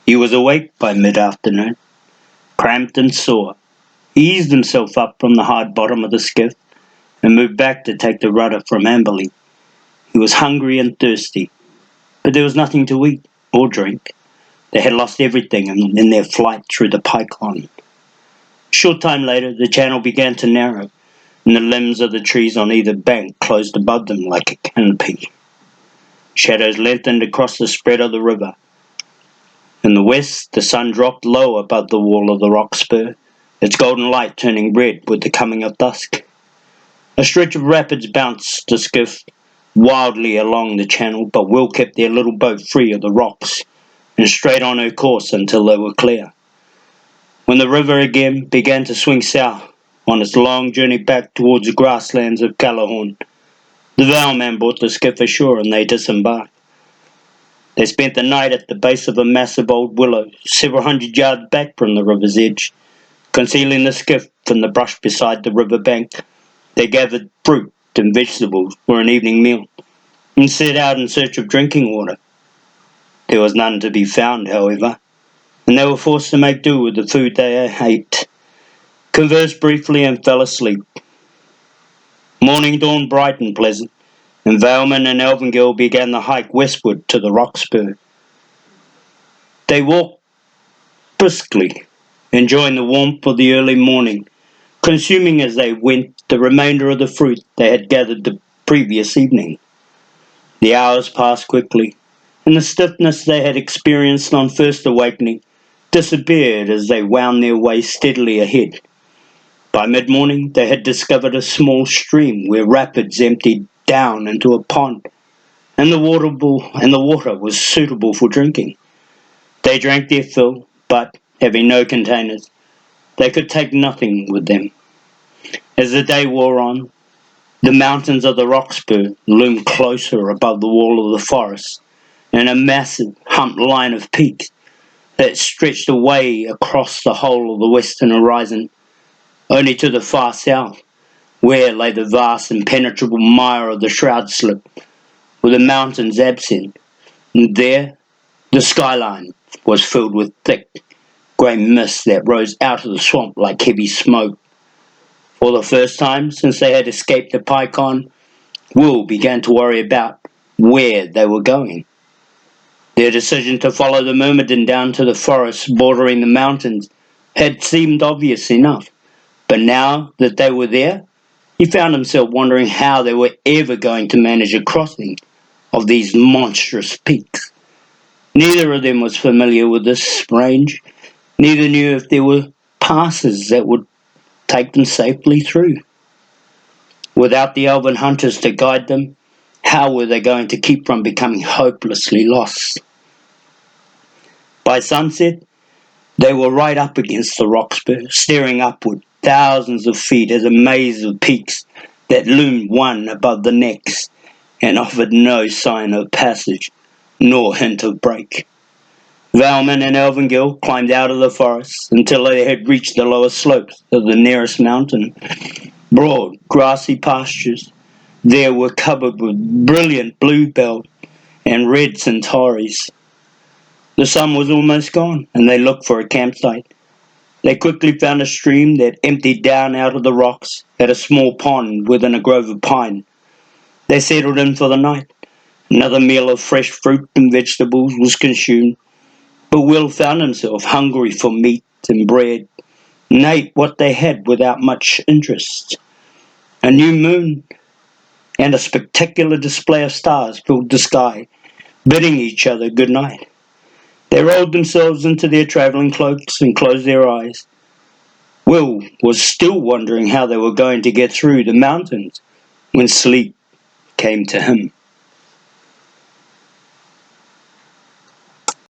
He was awake by mid-afternoon, cramped and sore. He eased himself up from the hard bottom of the skiff and moved back to take the rudder from Amberley. He was hungry and thirsty, but there was nothing to eat or drink. They had lost everything in their flight through the Pycon. A short time later, the channel began to narrow, and the limbs of the trees on either bank closed above them like a canopy. Shadows lengthened across the spread of the river. In the west, the sun dropped low above the wall of the rock spur, its golden light turning red with the coming of dusk. A stretch of rapids bounced the skiff wildly along the channel, but Will kept their little boat free of the rocks and straight on her course until they were clear. When the river again began to swing south on its long journey back towards the grasslands of Callahorn, the Vowman brought the skiff ashore and they disembarked. They spent the night at the base of a massive old willow several hundred yards back from the river's edge. Concealing the skiff from the brush beside the river bank, they gathered fruit and vegetables for an evening meal and set out in search of drinking water. There was none to be found, however, and they were forced to make do with the food they ate, conversed briefly and fell asleep. Morning dawned bright and pleasant, and Valeman and Elvingil began the hike westward to the rock spur. They walked briskly, enjoying the warmth of the early morning, consuming as they went the remainder of the fruit they had gathered the previous evening. The hours passed quickly, and the stiffness they had experienced on first awakening disappeared as they wound their way steadily ahead. By mid-morning they had discovered a small stream where rapids emptied down into a pond, and the water was suitable for drinking. They drank their fill, but, having no containers, they could take nothing with them. As the day wore on, the mountains of the Roxburgh loomed closer above the wall of the forest, and a massive humped line of peaks that stretched away across the whole of the western horizon, only to the far south, where lay the vast impenetrable mire of the Shroud Slip, with the mountains absent, and there the skyline was filled with thick, grey mist that rose out of the swamp like heavy smoke. For the first time since they had escaped the Pycon, Will began to worry about where they were going. Their decision to follow the Myrmidon down to the forest bordering the mountains had seemed obvious enough, but now that they were there, he found himself wondering how they were ever going to manage a crossing of these monstrous peaks. Neither of them was familiar with this range, neither knew if there were passes that would take them safely through. Without the elven hunters to guide them, how were they going to keep from becoming hopelessly lost? By sunset, they were right up against the Roxburgh, staring upward thousands of feet at a maze of peaks that loomed one above the next and offered no sign of passage nor hint of break. Valman and Elvingil climbed out of the forest until they had reached the lower slopes of the nearest mountain. Broad, grassy pastures there were covered with brilliant bluebell and red centauries. The sun was almost gone, and they looked for a campsite. They quickly found a stream that emptied down out of the rocks at a small pond within a grove of pine. They settled in for the night. Another meal of fresh fruit and vegetables was consumed, but Will found himself hungry for meat and bread, and ate what they had without much interest. A new moon and a spectacular display of stars filled the sky, bidding each other good night. They rolled themselves into their travelling cloaks and closed their eyes. Will was still wondering how they were going to get through the mountains when sleep came to him.